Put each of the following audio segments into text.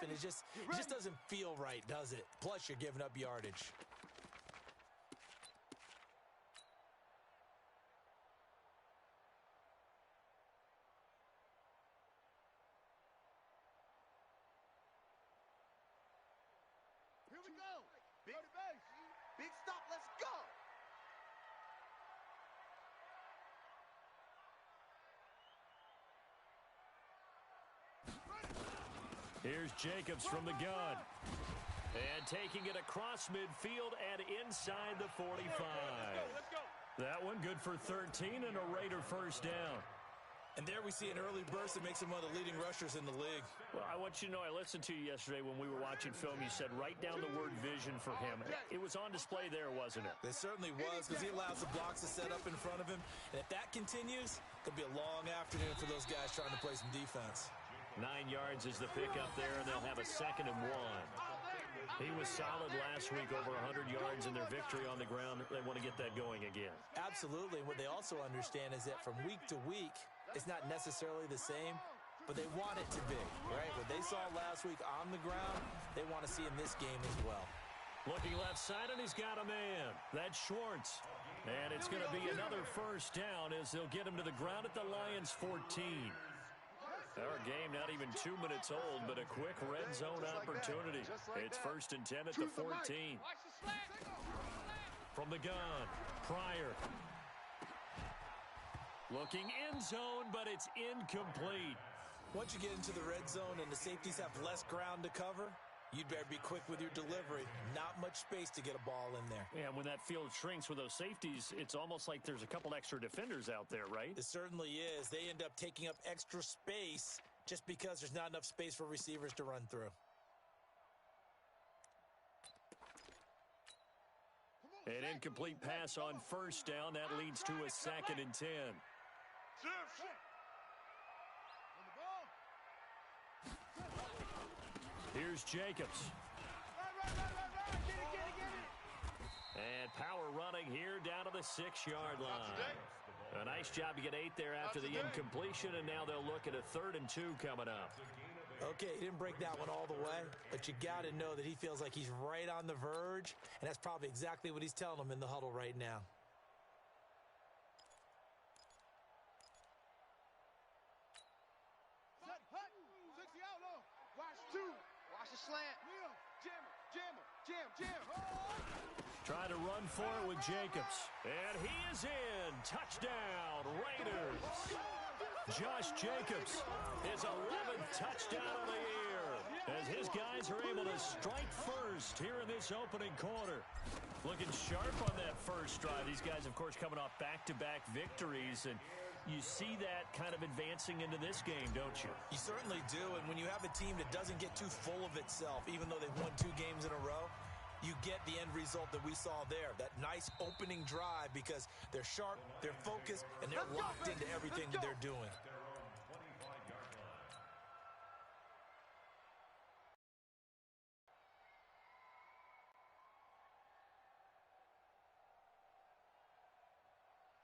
and it just doesn't feel right, does it? Plus, you're giving up yardage. Here we go. Big stop. Let's go. Here's Jacobs from the gun. And taking it across midfield and inside the 45. Let's go. That one good for 13 and a Raider first down. And there we see an early burst that makes him one of the leading rushers in the league. Well, I want you to know, I listened to you yesterday when we were watching film. You said write down the word vision for him. It was on display there, wasn't it? It certainly was, because he allows the blocks to set up in front of him. And if that continues, it could be a long afternoon for those guys trying to play some defense. 9 yards is the pickup there, and they'll have a 2nd and 1. He was solid last week, over 100 yards in their victory on the ground. They want to get that going again. Absolutely. And what they also understand is that from week to week, it's not necessarily the same, but they want it to be, right? What they saw last week on the ground, they want to see in this game as well. Looking left side, and he's got a man. That's Schwartz. And it's going to be another first down as they'll get him to the ground at the Lions' 14. Our game not even 2 minutes old, but a quick red zone opportunity. It's 1st and 10 at the 14. From the gun, Pryor. Looking end zone, but it's incomplete. Once you get into the red zone and the safeties have less ground to cover, you'd better be quick with your delivery. Not much space to get a ball in there. Yeah, when that field shrinks with those safeties, it's almost like there's a couple extra defenders out there, right? It certainly is. They end up taking up extra space just because there's not enough space for receivers to run through. An incomplete pass on first down. That leads to a 2nd and 10. Here's Jacobs. And power running here down to the 6-yard line. A nice job to get 8 there after the incompletion, and now they'll look at a 3rd and 2 coming up. Okay, he didn't break that one all the way, but you got to know that he feels like he's right on the verge, and that's probably exactly what he's telling them in the huddle right now. Set, hut, 60 out low. Watch 2. Watch the slant. Jam. Trying to run for it with Jacobs. And he is in. Touchdown, Raiders. Josh Jacobs, his 11th touchdown of the year, as his guys are able to strike first here in this opening quarter. Looking sharp on that first drive. These guys, of course, coming off back-to-back victories, and you see that kind of advancing into this game, don't you? You certainly do, and when you have a team that doesn't get too full of itself, even though they've won 2 games in a row, you get the end result that we saw there, that nice opening drive, because they're sharp, they're focused, and they're locked into everything that they're doing.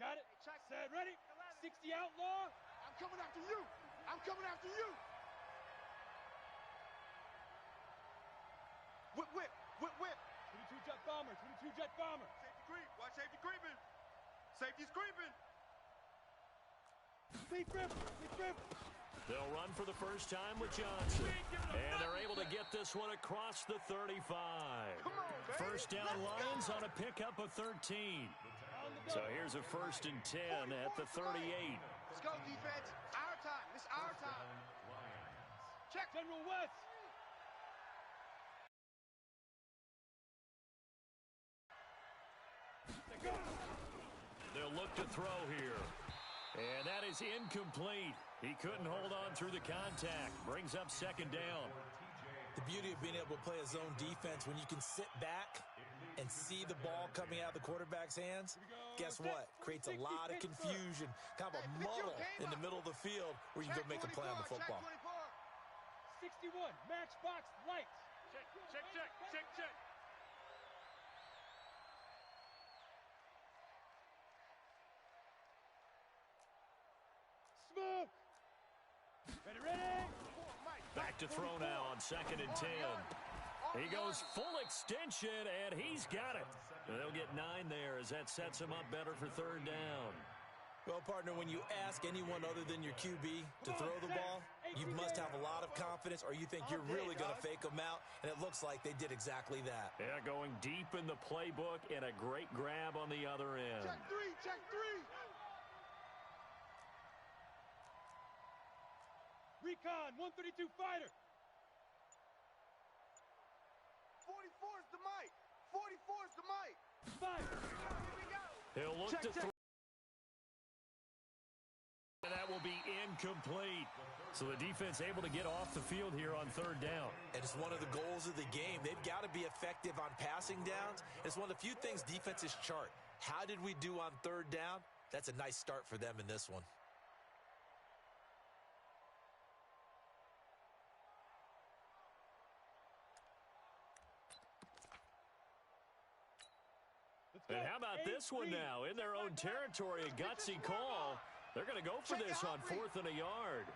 Got it. Set, ready. 60 outlaw. I'm coming after you. Whip. 22 jet bomber. Safety creep. Watch safety creeping. Safety's creeping. Big grip. They'll run for the first time with Johnson. And they're able to get this one across the 35. Come on, baby. First down, Lions on a pickup of 13. So here's a 1st and 10 at the 38. Let's go, defense. Our time. It's our time. Check. General West. They'll look to throw here. And that is incomplete. He couldn't hold on through the contact. Brings up 2nd down. The beauty of being able to play a zone defense, when you can sit back and see the ball coming out of the quarterback's hands, guess what? Creates a lot of confusion, kind of a muddle in the middle of the field where you can go make a play on the football. 61, matchbox lights. Check. Smoke. Ready. Back to throw now on 2nd and 10. He goes full extension, and he's got it. They'll get 9 there as that sets him up better for 3rd down. Well, partner, when you ask anyone other than your QB to throw the ball, you must have a lot of confidence or you think you're really going to fake them out, and it looks like they did exactly that. Yeah, going deep in the playbook and a great grab on the other end. Check 3, check 3. Recon, 132 fighter. 44's the mic. 44's the mic. Fire. Here we go. He'll look to throw. That will be incomplete. So the defense able to get off the field here on 3rd down. And it's one of the goals of the game. They've got to be effective on passing downs. It's one of the few things defenses chart. How did we do on 3rd down? That's a nice start for them in this one. And how about this one now? In their own territory, a gutsy call. They're going to go for this on 4th and a yard.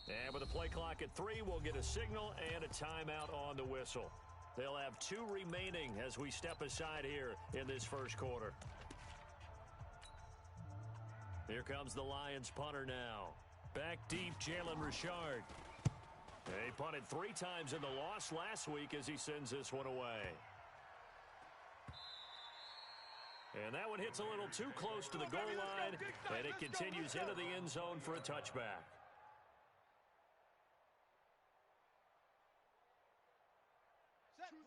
And with a play clock at 3, we'll get a signal and a timeout on the whistle. They'll have 2 remaining as we step aside here in this first quarter. Here comes the Lions punter now. Back deep, Jalen Richard. He punted 3 times in the loss last week as he sends this one away. And that one hits a little too close to the goal line, and it continues into the end zone for a touchback.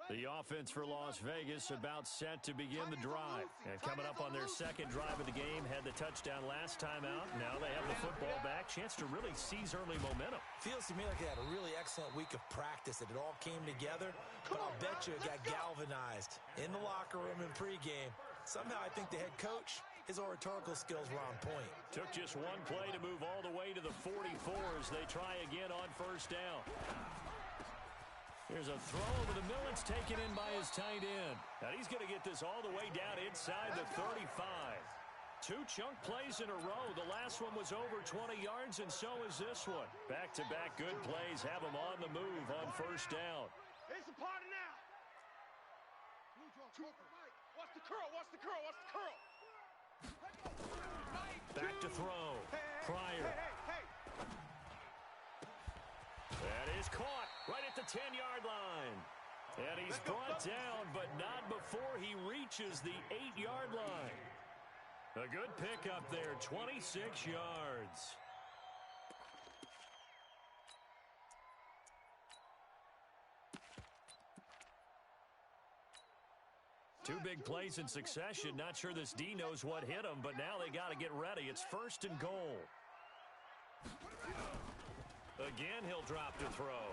The offense for Las Vegas about set to begin the drive. And coming up on their 2nd drive of the game, had the touchdown last time out. Now they have the football back. Chance to really seize early momentum. Feels to me like they had a really excellent week of practice, that it all came together. But I'll bet you it got galvanized in the locker room in pregame. Somehow I think the head coach, his oratorical skills were on point. Took just one play to move all the way to the 44 as they try again on 1st down. Here's a throw over the middle. It's taken in by his tight end. Now he's going to get this all the way down inside the 35. 2 chunk plays in a row. The last one was over 20 yards, and so is this one. Back-to-back good plays have him on the move on 1st down. It's a party now. Watch the curl, watch the curl, watch the curl. Back to throw. Pryor. That is caught right at the 10-yard line. And he's brought down, but not before he reaches the 8-yard line. A good pickup there, 26 yards. Two big plays in succession. Not sure this D knows what hit him, but now they got to get ready. It's 1st and goal. Again, he'll drop to throw.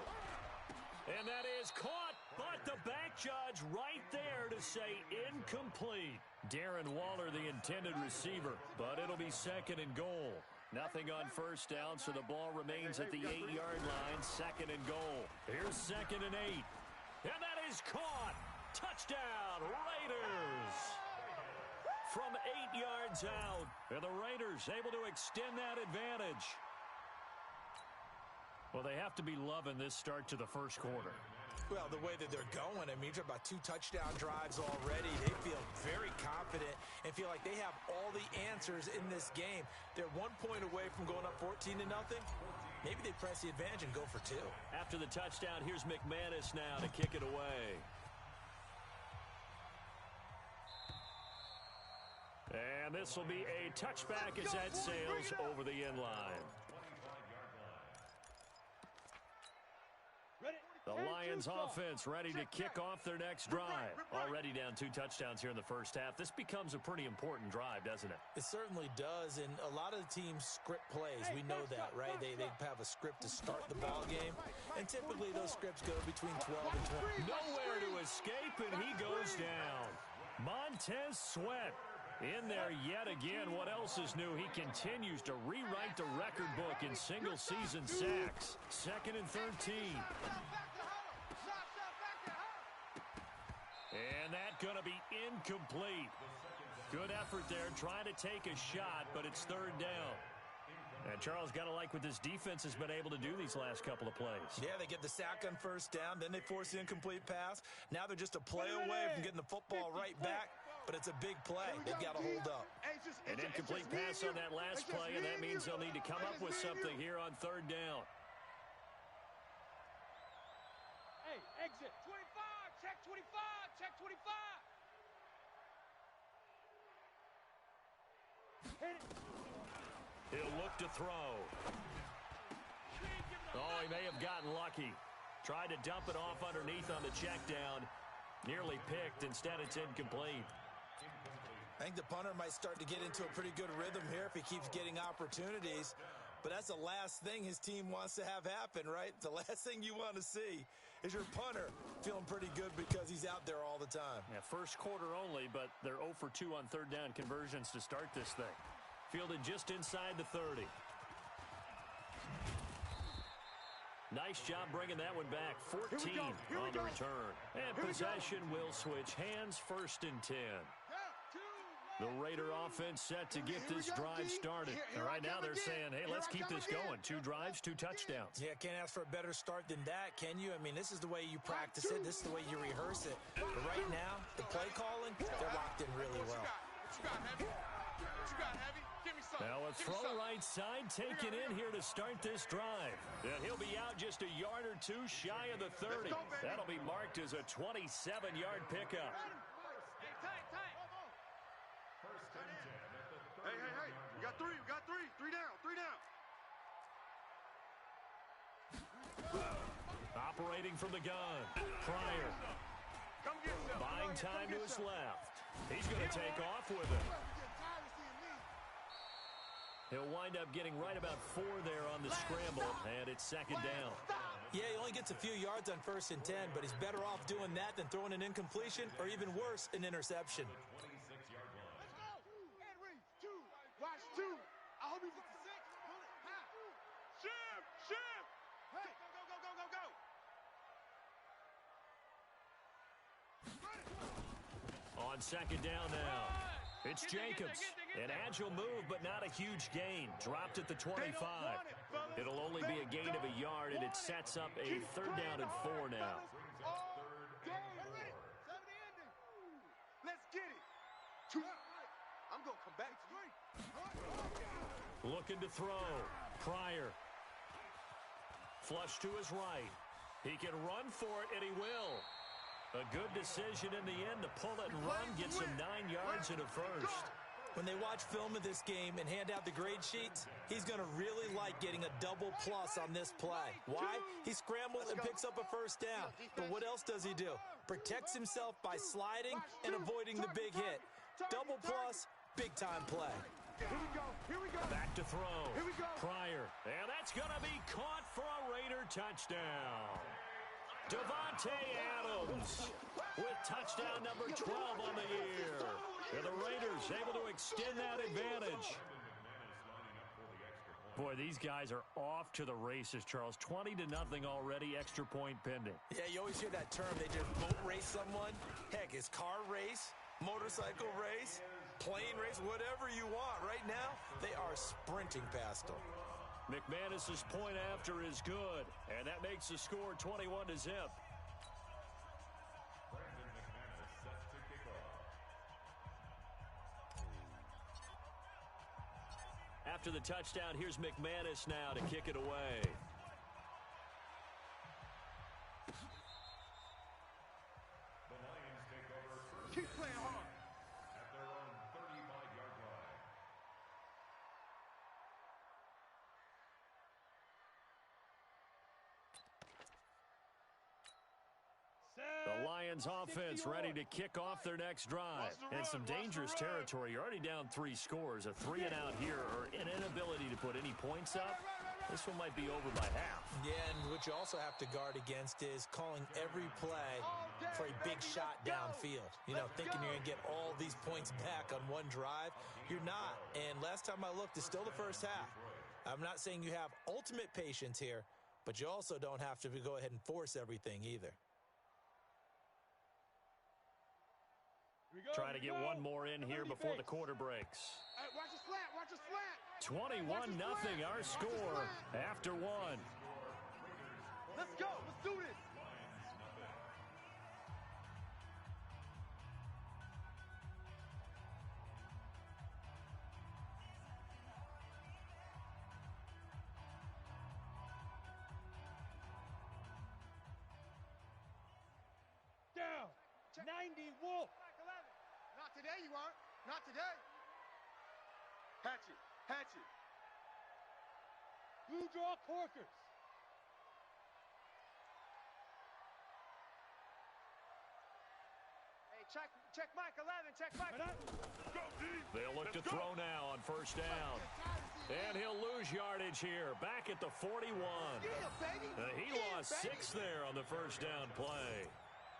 And that is caught, but the back judge right there to say incomplete. Darren Waller, the intended receiver, but it'll be 2nd and goal. Nothing on 1st down, so the ball remains at the 8-yard line, 2nd and goal. Here's 2nd and 8. And that is caught. Touchdown, Raiders. From 8 yards out, and the Raiders able to extend that advantage. Well, they have to be loving this start to the first quarter. Well, the way that they're going, I mean, you're talking about 2 touchdown drives already. They feel very confident and feel like they have all the answers in this game. They're 1 point away from going up 14-0. Maybe they press the advantage and go for 2. After the touchdown, here's McManus now to kick it away. And this will be a touchback as that sails over the end line. The Lions offense ready to kick off their next drive. Already down 2 touchdowns here in the first half. This becomes a pretty important drive, doesn't it? It certainly does, and a lot of the teams script plays. We know that, right? They have a script to start the ball game, and typically those scripts go between 12 and 20. Nowhere to escape, and he goes down. Montez Sweat In there yet again. What else is new? He continues to rewrite the record book in single-season sacks. 2nd and 13. And that's going to be incomplete. Good effort there, trying to take a shot, but it's 3rd down. And Charles, got to like what this defense has been able to do these last couple of plays. Yeah, they get the sack on 1st down, then they force the incomplete pass. Now they're just a play away from getting the football right back, but it's a big play. They've got to hold up. An incomplete pass on that last play, and that means they'll need to come up with something here on 3rd down. Hey, exit. 25, check 25, check 25. Hit it. He'll look to throw. Oh, he may have gotten lucky. Tried to dump it off underneath on the check down. Nearly picked. Instead, it's incomplete. I think the punter might start to get into a pretty good rhythm here if he keeps getting opportunities. But that's the last thing his team wants to have happen, right? The last thing you want to see is your punter feeling pretty good because he's out there all the time. Yeah, 1st quarter only, but they're 0 for 2 on 3rd down conversions to start this thing. Fielded just inside the 30. Nice job bringing that one back. 14 on the return. And possession will switch hands. 1st and 10. The Raider offense set to get this drive started. And right now they're saying, hey, let's keep this going. 2 drives, 2 touchdowns. Yeah, can't ask for a better start than that, can you? I mean, this is the way you practice it. This is the way you rehearse it. But right now, the play calling, they're locked in really well. What you got, Heavy? What you got, Heavy? Give me something. Now a throw right side taken in here to start this drive. And he'll be out just a yard or 2 shy of the 30. That'll be marked as a 27-yard pickup. Hey. We got 3. We got 3. 3 down. 3 down. Operating from the gun. Pryor. Buying time to his left. He's going to take off with it. He'll wind up getting right about 4 there on the scramble, and it's 2nd down. Yeah, he only gets a few yards on 1st and 10, but he's better off doing that than throwing an incompletion or even worse, an interception. Watch 2. I hope he's at the 6. Shim. Hey, go. On 2nd down now. It's Jacobs. An agile move, but not a huge gain. Dropped at the 25. It'll only be a gain of a yard, and it sets up a 3rd down and 4 now. Let's get it. 2. I'm going to come back. 3. Looking to throw. Pryor. Flush to his right. He can run for it, and he will. A good decision in the end to pull it and run, gets him 9 yards and a 1st. When they watch film of this game and hand out the grade sheets, he's going to really like getting a double plus on this play. Why? He scrambles and picks up a 1st down. But what else does he do? Protects himself by sliding and avoiding the big hit. Double plus, big-time play. Here we go. Back to throw. Here we go. Pryor. And that's going to be caught for a Raider touchdown. Devontae Adams with touchdown number 12 on the year. And the Raiders able to extend that advantage. Boy, these guys are off to the races, Charles. 20-0 already, extra point pending. Yeah, you always hear that term. They just boat race someone. Heck, it's car race, motorcycle race, plane race, whatever you want. Right now, they are sprinting past them. McManus's point after is good, and that makes the score 21-0. After the touchdown, here's McManus now to kick it away. The Lions take over. Keep playing hard. At their own 35-yard line. The Lions offense ready to kick off their next drive. And some dangerous territory. You're already down 3 scores. A 3-and-out here or an inability to put any points up. This one might be over by half. Yeah, and what you also have to guard against is calling every play for a big shot downfield. You know, thinking you're going to get all these points back on one drive. You're not. And last time I looked, it's still the first half. I'm not saying you have ultimate patience here, but you also don't have to go ahead and force everything either. Try to get one more in here before the quarter breaks. Watch the slant. Watch the slant. 21-0 our score after one. Let's go. Let's do this. Down. 90 Wolf. Not today, you aren't. Not today. Hatchet. Hatchet. Blue draw Corkers. Hey, check Mike 11. Check Mike. They'll look to throw now on first down. And he'll lose yardage here. Back at the 41. He lost 6 there on the first down play.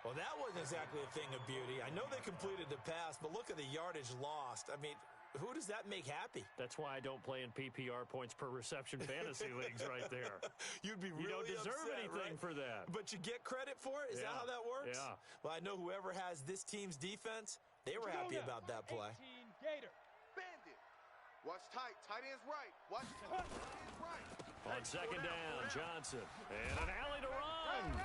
Well, that wasn't exactly a thing of beauty. I know they completed the pass, but look at the yardage lost. I mean, who does that make happy? That's why I don't play in PPR points per reception fantasy leagues right there. You'd be really You don't deserve upset, anything right? for that. But you get credit for it? Is that how that works? Yeah. Well, I know whoever has this team's defense, they were happy about that play. 18 Gator. Bandit. Watch tight. Tight end's right. Watch tight end's right. On second down, Johnson. And an alley to run. Run.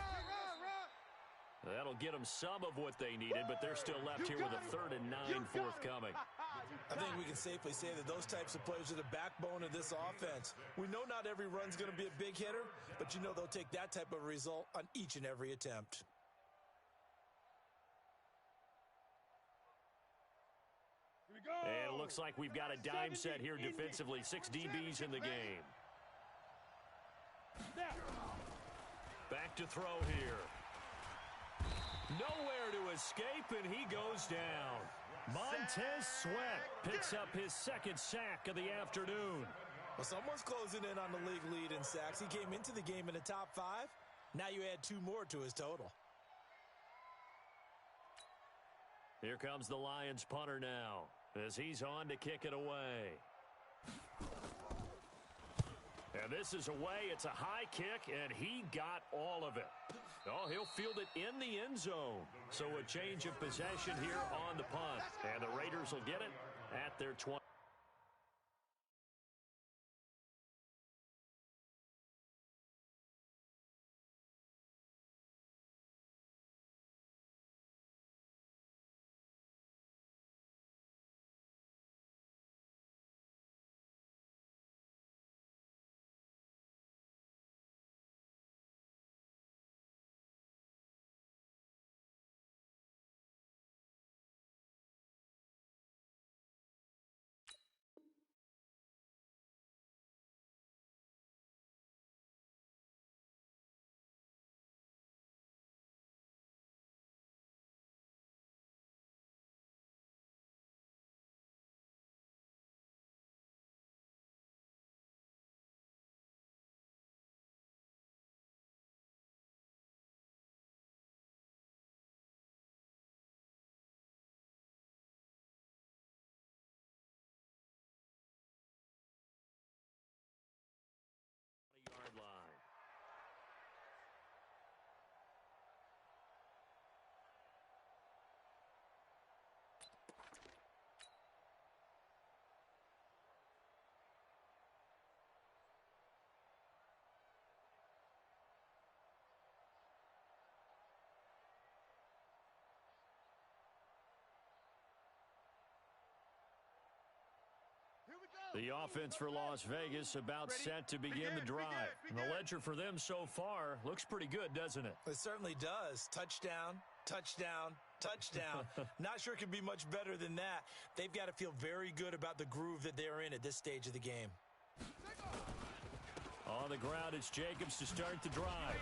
That'll get them some of what they needed, but they're still left here with a 3rd and 9 forthcoming. I think we can safely say that those types of players are the backbone of this offense. We know not every run's going to be a big hitter, but you know they'll take that type of result on each and every attempt. Here we go. And it looks like we've got a dime set here defensively. 6 DBs in the game. Back to throw here. Nowhere to escape, and he goes down. Montez Sweat picks up his 2nd sack of the afternoon. Well, someone's closing in on the league lead in sacks. He came into the game in the top 5. Now you add 2 more to his total. Here comes the Lions punter now, as he's on to kick it away. And this is away. It's a high kick, and he got all of it. Oh, he'll field it in the end zone. So a change of possession here on the punt. And the Raiders will get it at their 20. The offense for Las Vegas about set to begin the drive. And the ledger for them so far looks pretty good, doesn't it? It certainly does. Touchdown, touchdown, touchdown. Not sure it can be much better than that. They've got to feel very good about the groove that they're in at this stage of the game. On the ground, it's Jacobs to start the drive.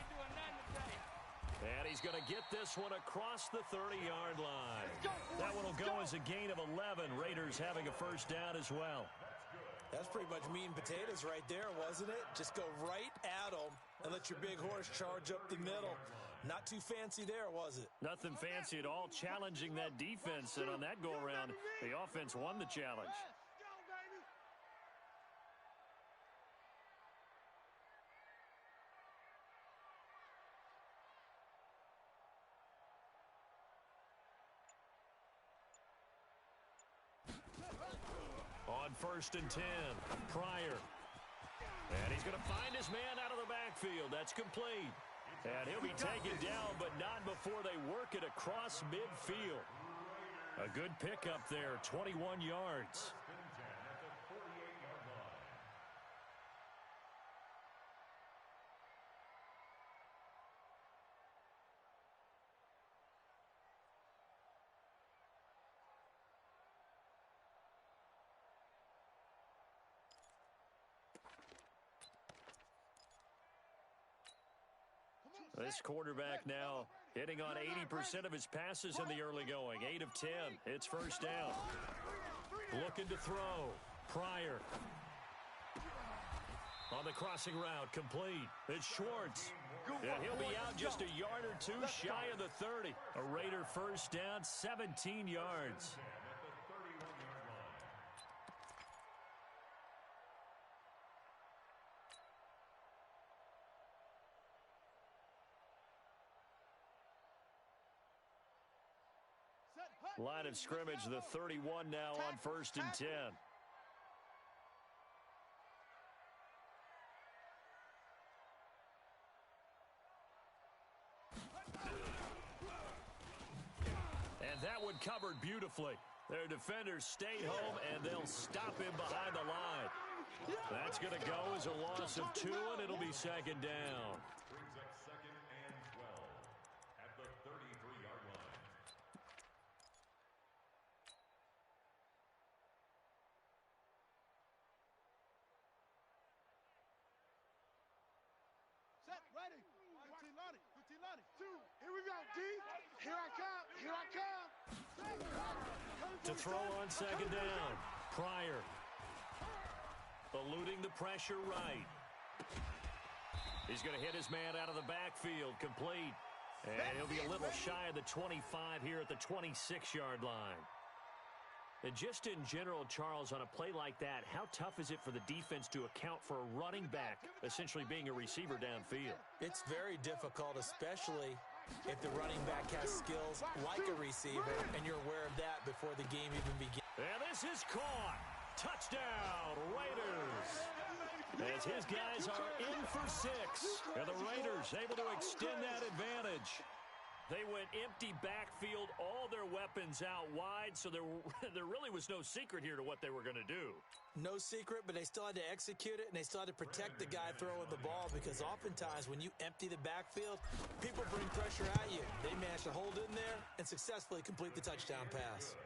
And he's going to get this one across the 30-yard line. That one will go as a gain of 11. Raiders having a first down as well. That's pretty much meat and potatoes right there, wasn't it? Just go right at them and let your big horse charge up the middle. Not too fancy there, was it? Nothing fancy at all, challenging that defense, and on that go-around, the offense won the challenge. On 1st and 10, Pryor. And he's going to find his man out of the backfield. That's complete. And he'll be taken down, but not before they work it across midfield. A good pickup there, 21 yards. This quarterback now hitting on 80% of his passes in the early going. 8 of 10. It's 1st down. Looking to throw. Pryor. On the crossing route, complete. It's Schwartz. And he'll be out just a yard or two shy of the 30. A Raider 1st down, 17 yards. Line of scrimmage, the 31 now on 1st and 10. And that one covered beautifully. Their defenders stayed home, and they'll stop him behind the line. That's going to go as a loss of 2, and it'll be 2nd down. Brings up 2nd and 12 at the 33-yard line. Set, ready. 15 Lonnie. 15 Lonnie. 2. Here we go, D. Here I come. Here I come. To throw on 2nd down. Pryor. Eluding the pressure right. He's going to hit his man out of the backfield. Complete. And he'll be a little shy of the 25 here at the 26-yard line. And just in general, Charles, on a play like that, how tough is it for the defense to account for a running back essentially being a receiver downfield? It's very difficult, especially if the running back has skills like a receiver, and you're aware of that before the game even begins. And this is caught. Touchdown, Raiders. As his guys are in for 6. And the Raiders able to extend that advantage. They went empty backfield, all their weapons out wide, so there really was no secret here to what they were going to do. No secret, but they still had to execute it, and they still had to protect the guy throwing the ball, because oftentimes when you empty the backfield, people bring pressure at you. They managed to hold in there and successfully complete the touchdown pass.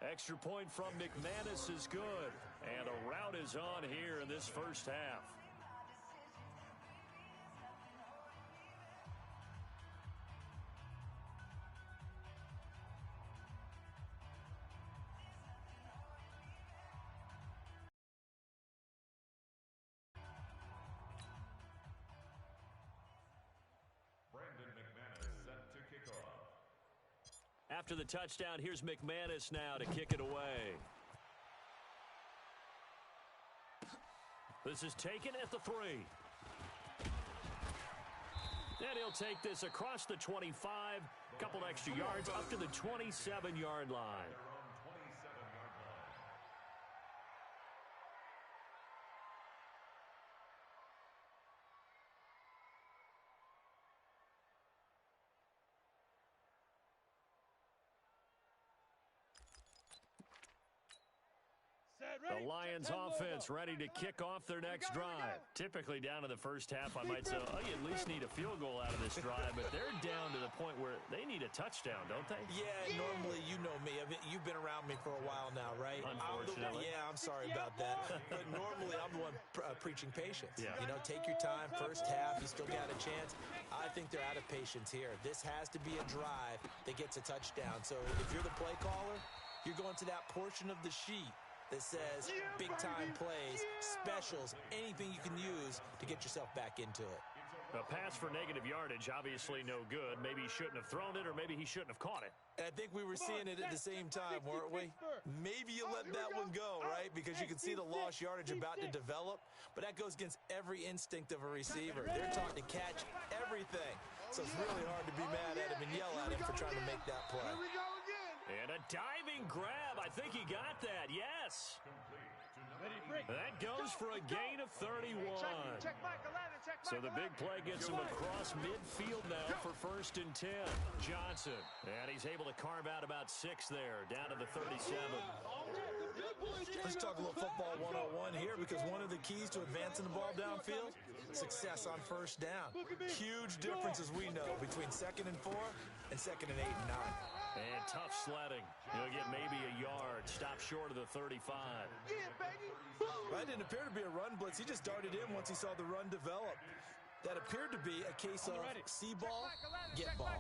Extra point from McManus is good, and a rout is on here in this 1st half. After the touchdown, here's McManus now to kick it away. This is taken at the 3. And he'll take this across the 25, couple extra yards up to the 27-yard line. The Lions offense ready to kick off their next drive. Typically down in the 1st half, I might say, oh, you at least need a field goal out of this drive, but they're down to the point where they need a touchdown, don't they? Yeah, normally, you know me. You've been around me for a while now, right? Unfortunately. I'm sorry about that. But normally, I'm the one preaching patience. Yeah. You know, take your time. 1st half, you still got a chance. I think they're out of patience here. This has to be a drive that gets a touchdown. So if you're the play caller, you're going to that portion of the sheet that says big-time plays, specials, anything you can use to get yourself back into it. A pass for negative yardage, obviously no good. Maybe he shouldn't have thrown it, or maybe he shouldn't have caught it. And I think we were seeing it at the same time, weren't we? Maybe you let that one go, right? Because you can see the lost yardage about to develop, but that goes against every instinct of a receiver. They're taught to catch everything. So it's really hard to be mad at him and yell at him for trying to make that play. Here we go again. And a diving grab. I think he got that, yes. That goes for a gain of 31. So the big play gets him across midfield now for 1st and 10. Johnson, and he's able to carve out about 6 there, down to the 37. Let's talk a little football 101 here, because one of the keys to advancing the ball downfield, success on 1st down. Huge difference, as we know, between 2nd and 4 and 2nd and 8 and 9. And tough sledding. He'll get maybe a yard. Stop short of the 35. That didn't appear to be a run blitz. He just darted in once he saw the run develop. That appeared to be a case of see ball, get ball.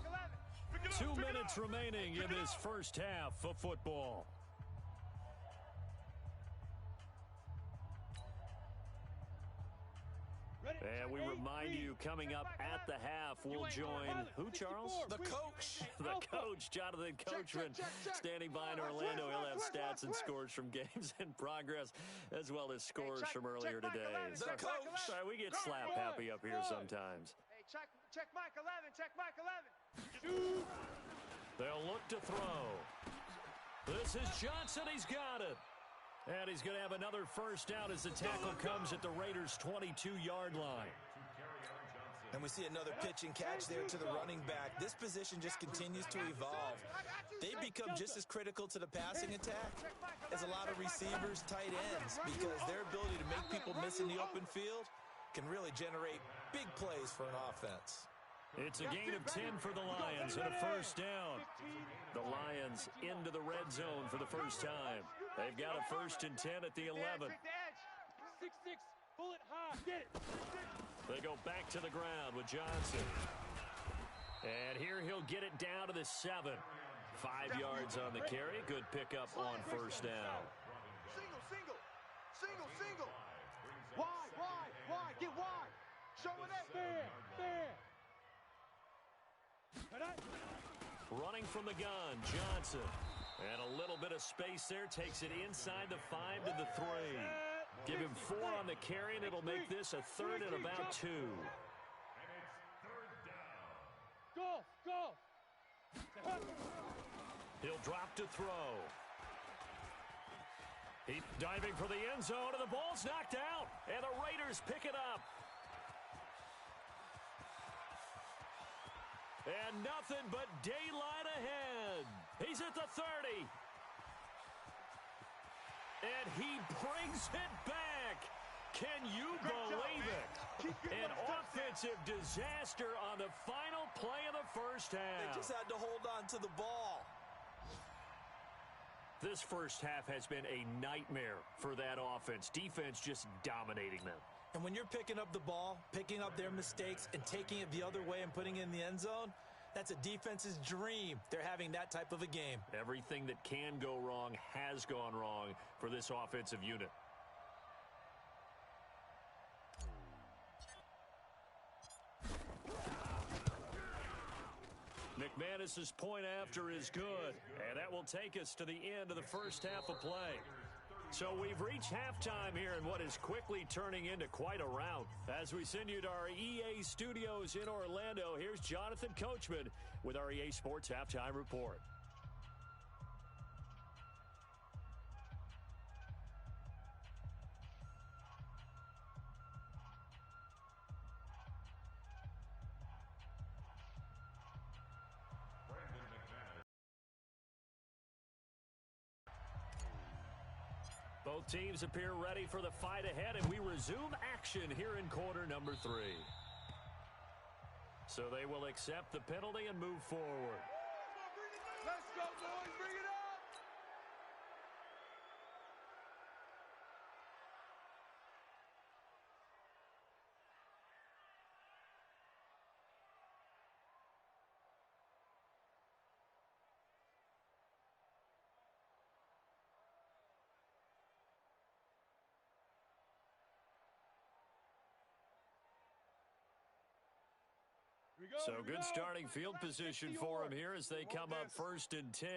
2 minutes remaining in this first half of football. And we remind you, coming up at the half, we'll join who, Charles? The coach. The coach, Jonathan Coachman, standing by in Orlando. He'll have stats and scores from games in progress, as well as scores from earlier today. The coach. Sorry, we get slap happy up here sometimes. Hey, check Mike 11, check Mike 11. They'll look to throw. This is Johnson. He's got it. And he's going to have another 1st down as the tackle comes at the Raiders' 22-yard line. And we see another pitch and catch there to the running back. This position just continues to evolve. They become just as critical to the passing attack as a lot of receivers, tight ends, because their ability to make people miss in the open field can really generate big plays for an offense. It's a gain of 10 for the Lions and a 1st down. The Lions into the red zone for the first time. They've got a 1st and 10 at the 11. 6-6, pull it high, get it. They go back to the ground with Johnson. And here he'll get it down to the 7. 5 yards on the carry. Good pickup on 1st down. Single. Wide, get wide. Show it up. Fair. Running from the gun, Johnson. And a little bit of space there. Takes it inside the 5 to the 3. Give him 4 on the carry, and it'll make this a 3rd and about 2. Go. He'll drop to throw. He's diving for the end zone, and the ball's knocked out. And the Raiders pick it up. And nothing but daylight ahead. He's at the 30. And he brings it back. Can you believe it? An offensive disaster on the final play of the first half. They just had to hold on to the ball. This first half has been a nightmare for that offense. Defense just dominating them. And when you're picking up the ball, picking up their mistakes, and taking it the other way and putting it in the end zone, that's a defense's dream. They're having that type of a game. Everything that can go wrong has gone wrong for this offensive unit. McManus's point after is good, and that will take us to the end of the first half of play. So we've reached halftime here in what is quickly turning into quite a rout. As we send you to our EA studios in Orlando, here's Jonathan Coachman with our EA Sports Halftime Report. Both teams appear ready for the fight ahead, and we resume action here in quarter number 3. So they will accept the penalty and move forward. Let's go, boys. Bring it up. So good starting field position for him here as they come up 1st and 10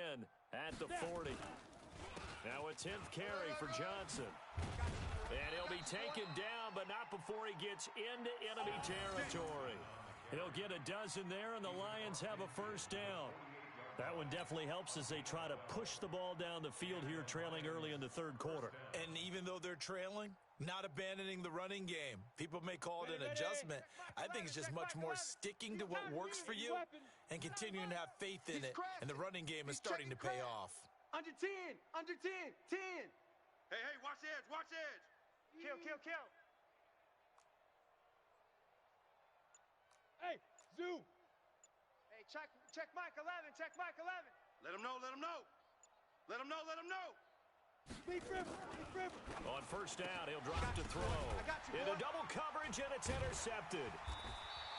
at the 40. Now a 10th carry for Johnson. And he'll be taken down, but not before he gets into enemy territory. He'll get a dozen there, and the Lions have a 1st down. That one definitely helps as they try to push the ball down the field here, trailing early in the 3rd quarter. And even though they're trailing, not abandoning the running game. People may call it an adjustment. I think it's just much more sticking to what works for you and continuing to have faith in it. And the running game is starting to pay off. Under 10, under 10, 10. Hey, watch the edge, watch the edge. Kill, kill, kill. Hey, zoom. Hey, check Mike 11, check Mike 11. Let him know, let him know. Let him know, let him know. Speed river, speed river. On 1st down, he'll drop to throw. Into double coverage, and it's intercepted.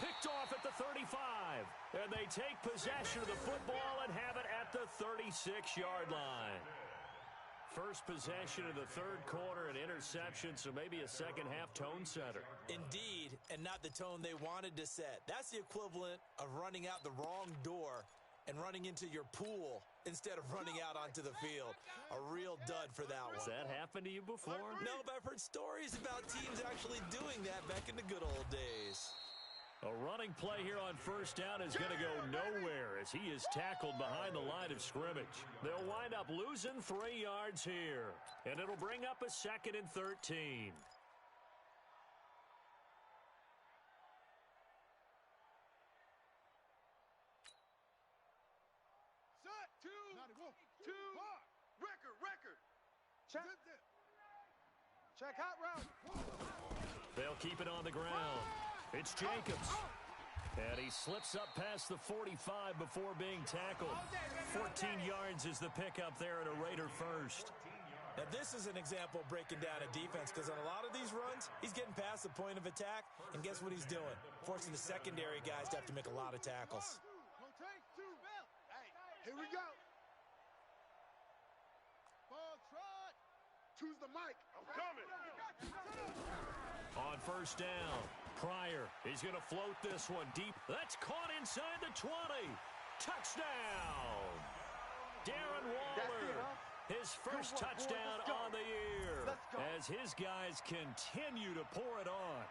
Picked off at the 35. And they take possession of the football and have it at the 36-yard line. First possession of the 3rd quarter, an interception, so maybe a second-half tone setter. Indeed, and not the tone they wanted to set. That's the equivalent of running out the wrong door and running into your pool instead of running out onto the field. A real dud for that one. Has that happened to you before? No, but I've heard stories about teams actually doing that back in the good old days. A running play here on 1st down is going to go nowhere as he is tackled behind the line of scrimmage. They'll wind up losing 3 yards here, and it'll bring up a 2nd and 13. Record. Check hot route. They'll keep it on the ground. It's Jacobs. And he slips up past the 45 before being tackled. 14 yards is the pickup there at a Raider 1st. Now, this is an example of breaking down a defense because on a lot of these runs, he's getting past the point of attack, and guess what he's doing? Forcing the secondary guys to have to make a lot of tackles. Hey, here we go. Ball trot. Choose the mic. I'm coming. On 1st down, Pryor, he's going to float this one deep. That's caught inside the 20. Touchdown! Darren Waller, his first touchdown on the year as his guys continue to pour it on.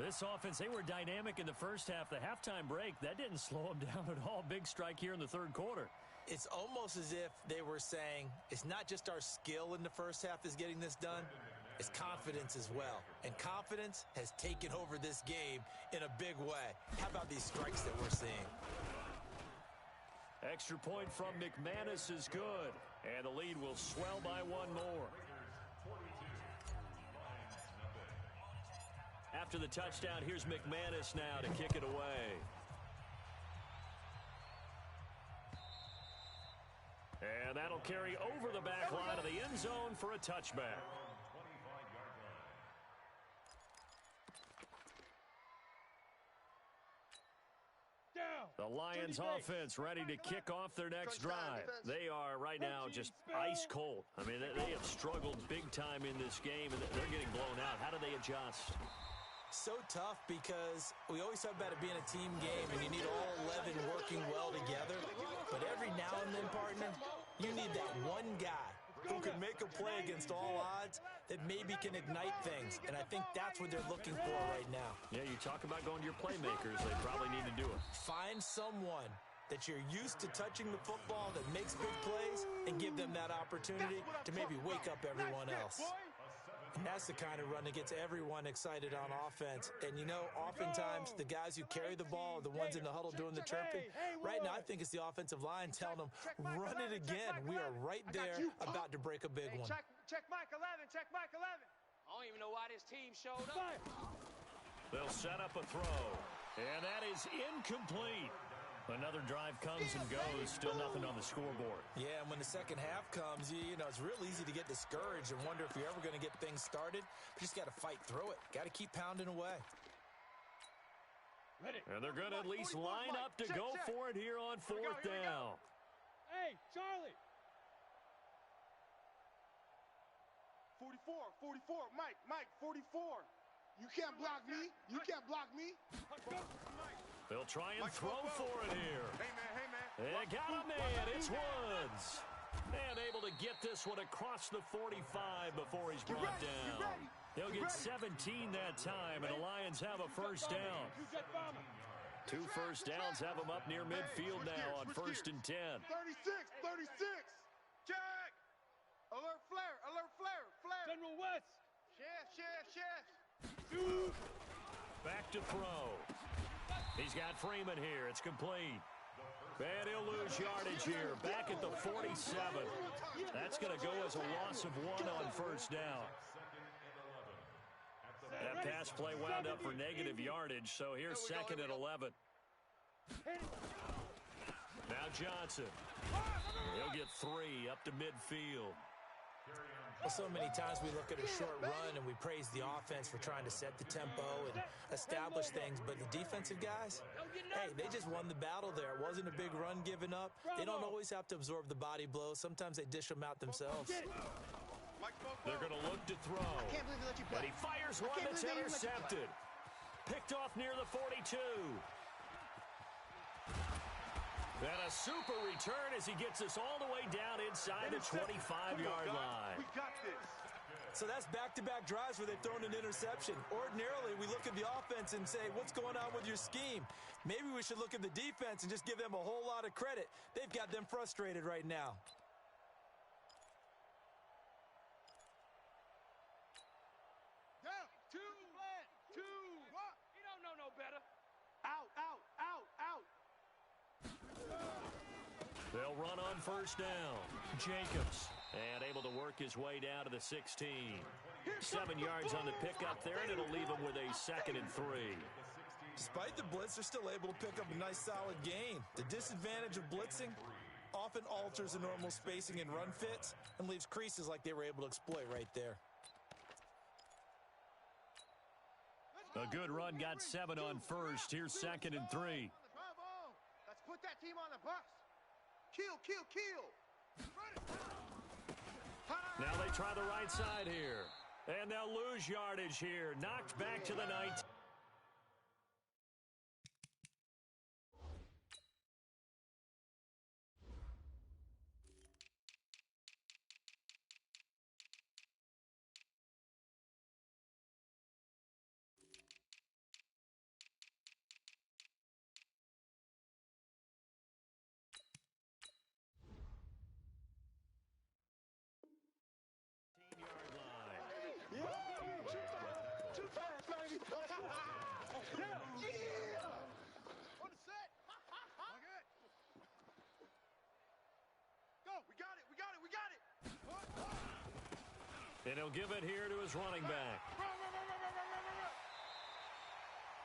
This offense, they were dynamic in the first half. The halftime break, that didn't slow them down at all. Big strike here in the 3rd quarter. It's almost as if they were saying, it's not just our skill in the first half that's getting this done, it's confidence as well. And confidence has taken over this game in a big way. How about these strikes that we're seeing? Extra point from McManus is good, and the lead will swell by 1 more. After the touchdown, here's McManus now to kick it away. And that'll carry over the back line of the end zone for a touchback. The Lions offense ready to kick off their next drive. They are right now just ice cold. I mean, they have struggled big time in this game, and they're getting blown out. How do they adjust? So tough because we always talk about it being a team game, and you need all 11 working well together. But every now and then, partner, you need that one guy who can make a play against all odds that maybe can ignite things. And I think that's what they're looking for right now. Yeah, you talk about going to your playmakers. They probably need to do it. Find someone that you're used to touching the football that makes big plays and give them that opportunity to maybe wake up everyone else. And that's the kind of run that gets everyone excited on offense. And, you know, oftentimes the guys who carry the ball are the ones in the huddle doing the chirping. Right now, I think it's the offensive line telling them, run it again. We are right there about to break a big one. Check Mike 11, check Mike 11. I don't even know why this team showed up. They'll set up a throw, and that is incomplete. Another drive comes and goes, still nothing on the scoreboard. Yeah, and when the second half comes, you know, it's real easy to get discouraged and wonder if you're ever going to get things started. You just got to fight through it. Got to keep pounding away. And they're going to at least line up to go for it here on 4th down. Hey, Charlie. 44, Mike, 44. You can't block me. You can't block me. They'll try and throw for it here. Hey, man. They got a man. It's Woods. And able to get this one across the 45 before he's brought down. He'll get 17 that time, and the Lions have a first down. 2 first downs have them up near midfield now on 1st and 10. 36. Check. Alert flare. General West. Chef. Back to throw. He's got Freeman here. It's complete. And he'll lose yardage here. Back at the 47. That's going to go as a loss of 1 on first down. That pass play wound up for negative yardage, so here's 2nd and 11. Now Johnson. He'll get 3 up to midfield. Well, so many times we look at a short run and we praise the offense for trying to set the tempo and establish things, but the defensive guys, hey, they just won the battle there. It wasn't a big run given up. They don't always have to absorb the body blows. Sometimes they dish them out themselves. They're going to look to throw. But he fires one that's intercepted. Picked off near the 42. And a super return as he gets us all the way down inside the 25-yard line. We got this. So that's back-to-back drives where they've thrown an interception. Ordinarily, we look at the offense and say, what's going on with your scheme? Maybe we should look at the defense and just give them a whole lot of credit. They've got them frustrated right now. Down. 2. What? You don't know no better. Out. They'll run on first down. Jacobs. And able to work his way down to the 16. 7 yards on the pickup there, and it'll leave him with a 2nd and 3. Despite the blitz, they're still able to pick up a nice solid gain. The disadvantage of blitzing often alters the normal spacing and run fits and leaves creases like they were able to exploit right there. A good run got 7 on first. Here's 2nd and 3. Let's put that team on the bus. Kill. Now they try the right side here. And they'll lose yardage here. Knocked back to the 19. And he'll give it here to his running back.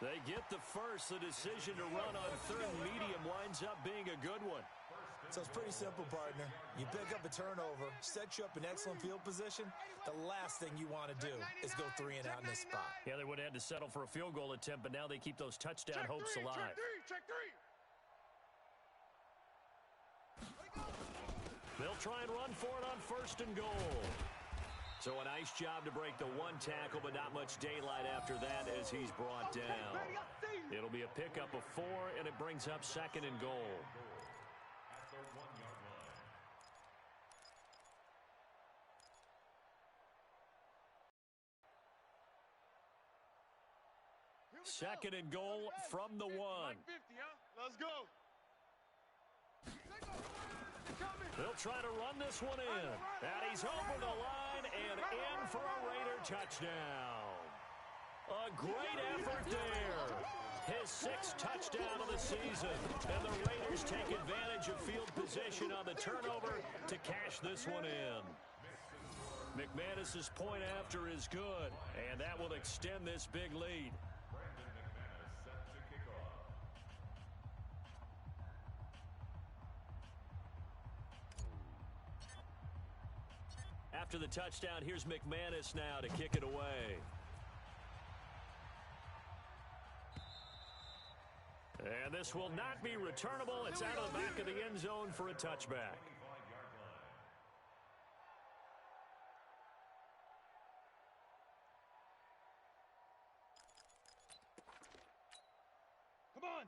They get the first. The decision to run on 3rd and medium winds up being a good one. So it's pretty simple, partner. You pick up a turnover, set you up in excellent field position. The last thing you want to do is go 3 and out in this spot. Yeah, they would have had to settle for a field goal attempt, but now they keep those touchdown hopes alive. Check three. They'll try and run for it on 1st and goal. So a nice job to break the 1 tackle, but not much daylight after that as he's brought down. It'll be a pickup of 4, and it brings up 2nd and goal. At the 1-yard line. 2nd and goal from the 1. Let's go. They'll try to run this one in. And he's over the line and in for a Raider touchdown. A great effort there. His 6th touchdown of the season. And the Raiders take advantage of field position on the turnover to cash this one in. McManus's point after is good, and that will extend this big lead. After the touchdown, here's McManus now to kick it away. And this will not be returnable. It's out of the back of the end zone for a touchback.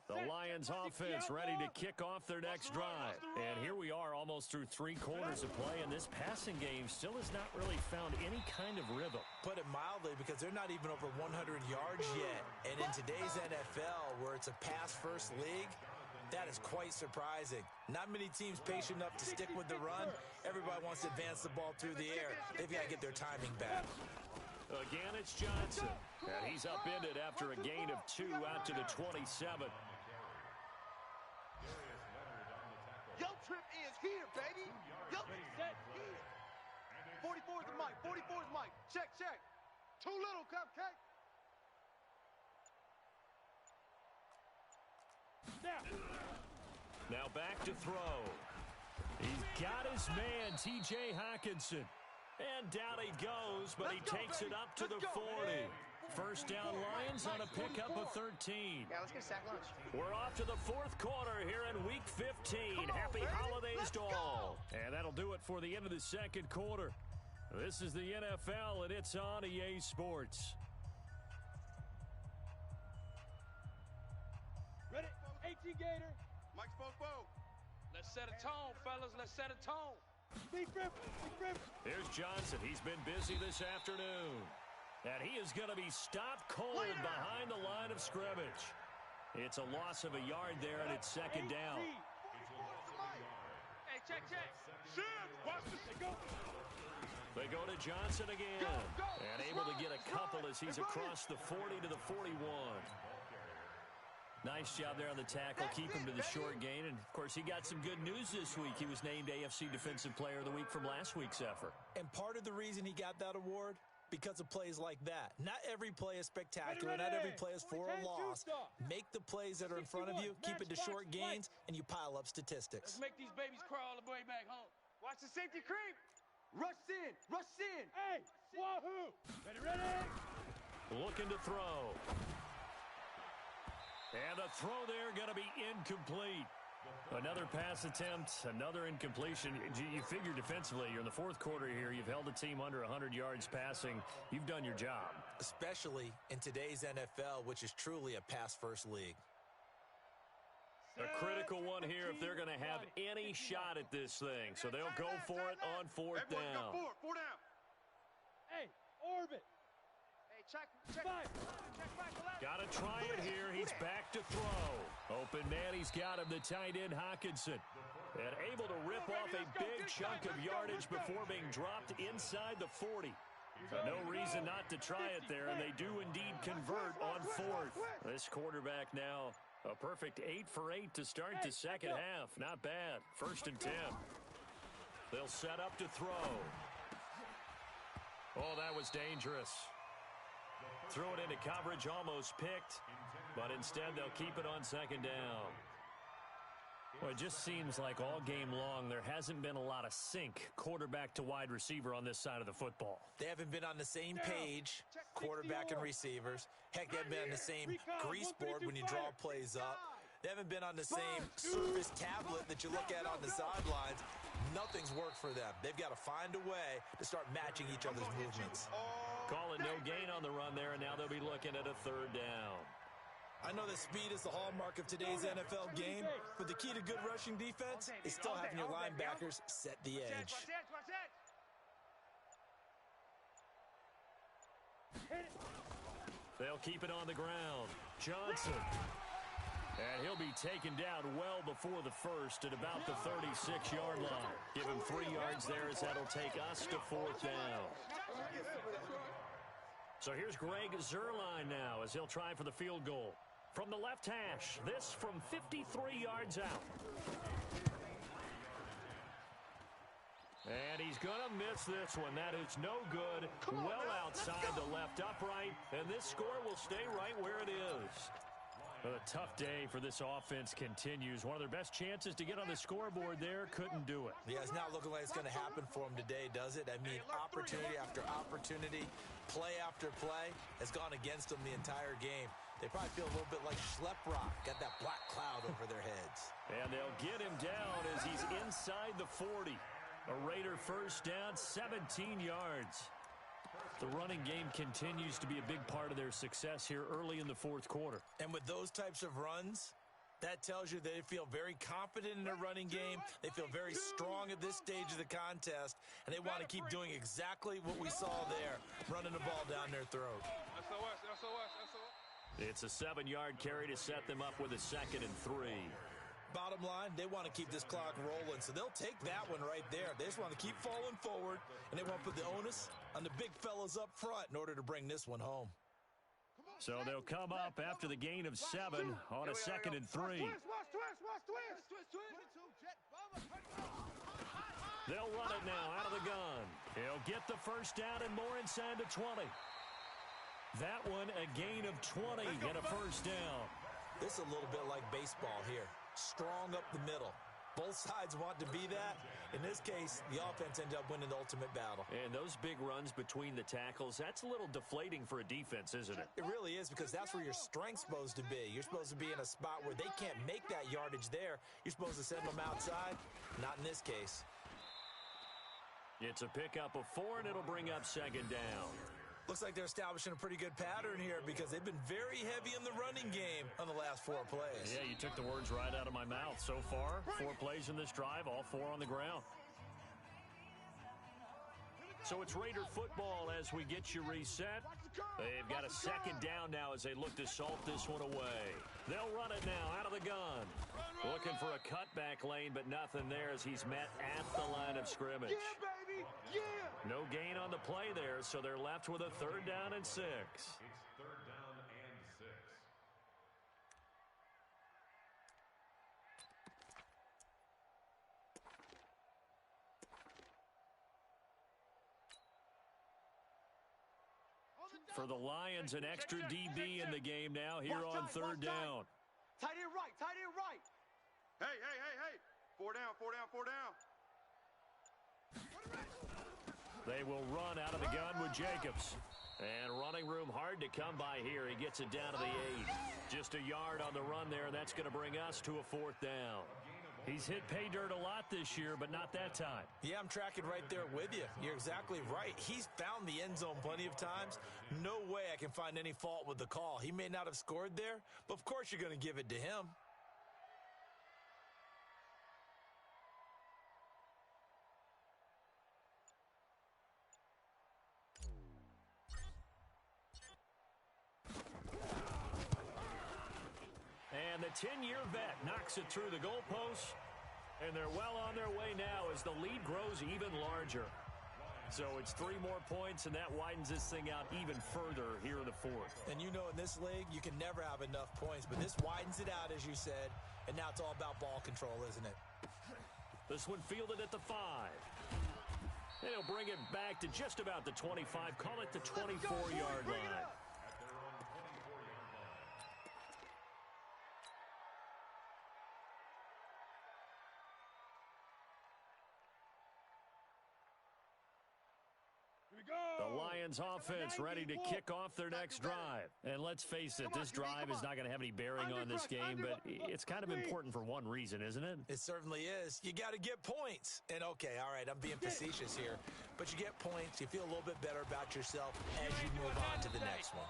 The Lions offense ready to kick off their next drive. And here we are almost through 3 quarters of play, and this passing game still has not really found any kind of rhythm. Put it mildly, because they're not even over 100 yards yet. And in today's NFL, where it's a pass-first league, that is quite surprising. Not many teams patient enough to stick with the run. Everybody wants to advance the ball through the air. They've got to get their timing back. Again, it's Johnson. And he's upended after a gain of 2 out to the 27. Yo trip is here, baby. Yo set here. 44 is the mic. 44 is mic. Check, check. Too little, Cupcake. Now back to throw. He's got his man, T.J. Hawkinson. And down he goes, but he takes it up to the 40. First down Lions on a pickup of 13. Yeah, let's get a sack lunch. We're off to the 4th quarter here in Week 15. Happy holidays to all. And that'll do it for the end of the 2nd quarter. This is the NFL, and it's on EA Sports. Ready? 18 Gator. Mike's Bobo. Let's set a tone, fellas. Let's set a tone. Big rip. Here's Johnson. He's been busy this afternoon. And he is going to be stopped cold behind the line of scrimmage. It's a loss of a yard there, and it's 2nd down. Hey, check. Watch this. They go to Johnson again. And able to get a couple as he's across the 40 to the 41. Nice job there on the tackle. Keep him to the short gain. And, of course, he got some good news this week. He was named AFC Defensive Player of the Week from last week's effort. And part of the reason he got that award, because of plays like that. Not every play is spectacular. Not every play is for a loss. Make the plays that are in front of you, keep it to short gains, and you pile up statistics. Let's make these babies crawl the way back home. Watch the safety creep. Rush in. Hey, wahoo. Ready. Looking to throw. And the throw there going to be incomplete. Another pass attempt, another incompletion. You figure defensively, you're in the 4th quarter here. You've held a team under 100 yards passing. You've done your job. Especially in today's NFL, which is truly a pass-first league. A critical one here if they're going to have any shot at this thing. So they'll go for it on 4th down. Four down. Hey, orbit. Hey, check. Five. Check back 11. Got to try it here. He's back to throw. Open man, he's got him, the tight end Hawkinson. And able to rip off a big chunk of yardage before being dropped inside the 40. So no reason not to try it there, and they do indeed convert on 4th. This quarterback now a perfect 8 for 8 to start the 2nd half. Not bad. 1st and 10. They'll set up to throw. Oh, that was dangerous. Threw it into coverage, almost picked, but instead they'll keep it on 2nd down. Well, it just seems like all game long there hasn't been a lot of sync quarterback to wide receiver on this side of the football. They haven't been on the same page, quarterback and receivers. Heck, they haven't been on the same grease board when you draw plays up. They haven't been on the same surface tablet that you look at on the sidelines. Nothing's worked for them. They've got to find a way to start matching each other's movements. Calling no gain on the run there, and now they'll be looking at a 3rd down. I know that speed is the hallmark of today's NFL game, but the key to good rushing defense is still having your linebackers set the edge. Watch that. They'll keep it on the ground. Johnson. And he'll be taken down well before the 1st at about the 36-yard line. Give him 3 yards there as that'll take us to 4th down. So here's Greg Zuerlein now as he'll try for the field goal. From the left hash, this from 53 yards out. And he's going to miss this one. That is no good. Well outside the left upright. And this score will stay right where it is. A tough day for this offense continues. One of their best chances to get on the scoreboard there, couldn't do it. Yeah, it's not looking like it's going to happen for them today, does it? I mean, opportunity after opportunity, play after play has gone against them the entire game. They probably feel a little bit like Schleprock, got that black cloud over their heads. And they'll get him down as he's inside the 40. A Raider 1st down, 17 yards. The running game continues to be a big part of their success here early in the 4th quarter. And with those types of runs, That tells you they feel very confident in their running game. They feel very strong at this stage of the contest, and they want to keep doing exactly what we saw there, running the ball down their throat. It's a 7-yard carry to set them up with a 2nd and 3. Bottom line, they want to keep this clock rolling, so they'll take that one right there. They just want to keep falling forward, and they want to put the onus on the big fellas up front in order to bring this one home. So they'll come up after the gain of 7 on a 2nd and 3. They'll run it now out of the gun. He'll get the first down and more inside the 20. That one a gain of 20 and a first down. This is a little bit like baseball here. Strong up the middle. Both sides want to be that. In this case, the offense ended up winning the ultimate battle. And those big runs between the tackles, that's a little deflating for a defense, isn't it? It really is, because that's where your strength's supposed to be. You're supposed to be in a spot where they can't make that yardage there. You're supposed to send them outside. Not in this case. It's a pickup of 4, and it'll bring up 2nd down. Looks like they're establishing a pretty good pattern here because they've been very heavy in the running game on the last 4 plays. Yeah, you took the words right out of my mouth. So far, 4 plays in this drive, all 4 on the ground. So it's Raider football as we get you reset. They've got a 2nd down now as they look to salt this one away. They'll run it now out of the gun. Looking for a cutback lane, but nothing there as he's met at the line of scrimmage. Yeah, baby! Yeah! No gain on the play there, so they're left with a 3rd down and 6. It's 3rd down and 6. For the Lions, an extra DB in the game now here on 3rd down. Tight end right, tight end right. Hey, hey, hey, hey. 4 down, 4 down, 4 down. They will run out of the gun with Jacobs. And running room hard to come by here. He gets it down to the 8. Just a yard on the run there. That's going to bring us to a 4th down. He's hit pay dirt a lot this year, but not that time. Yeah, I'm tracking right there with you. You're exactly right. He's found the end zone plenty of times. No way I can find any fault with the call. He may not have scored there, but of course you're going to give it to him. And the 10-year vet knocks it through the goalpost. And they're well on their way now as the lead grows even larger. So it's 3 more points, and that widens this thing out even further here in the 4th. And you know in this league, you can never have enough points. But this widens it out, as you said. And now it's all about ball control, isn't it? This one fielded at the 5. And he'll bring it back to just about the 25. Call it the 24-yard line. The Lions offense ready to kick off their next drive. And let's face it, this drive is not going to have any bearing on this game, but it's kind of important for one reason, isn't it? It certainly is. You got to get points. And okay, all right, I'm being facetious here, but you get points, you feel a little bit better about yourself as you move on to the next one.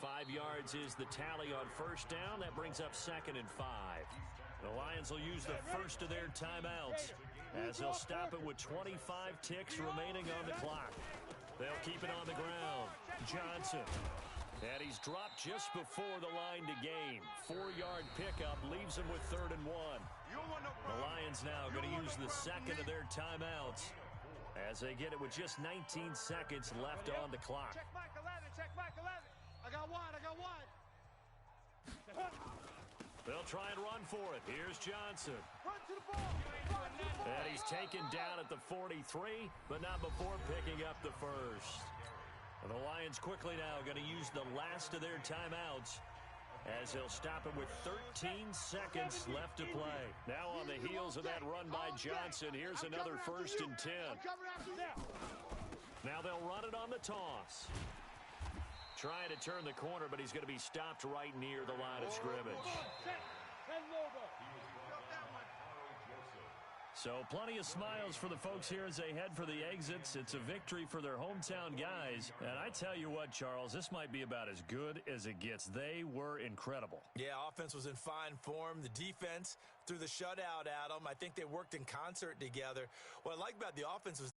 5 yards is the tally on 1st down. That brings up 2nd and 5. The Lions will use the first of their timeouts as they'll stop it with 25 ticks remaining on the clock. They'll keep it on the ground. Johnson. And he's dropped just before the line to gain. 4-yard pickup leaves him with 3rd and 1. The Lions now going to use the second of their timeouts as they get it with just 19 seconds left on the clock. Check Mike 11, check Mike 11. I got wide, I got wide. They'll try and run for it. Here's Johnson. Run to the ball. Run to the ball. And he's taken down at the 43, but not before picking up the first. And the Lions quickly now going to use the last of their timeouts as they'll stop it with 13 seconds left to play. Now on the heels of that run by Johnson, here's another 1st and 10. Now they'll run it on the toss. Trying to turn the corner, but he's going to be stopped right near the line of scrimmage. So plenty of smiles for the folks here as they head for the exits. It's a victory for their hometown guys. And I tell you what, Charles, this might be about as good as it gets. They were incredible. Yeah, offense was in fine form. The defense threw the shutout at them. I think they worked in concert together. What I like about the offense was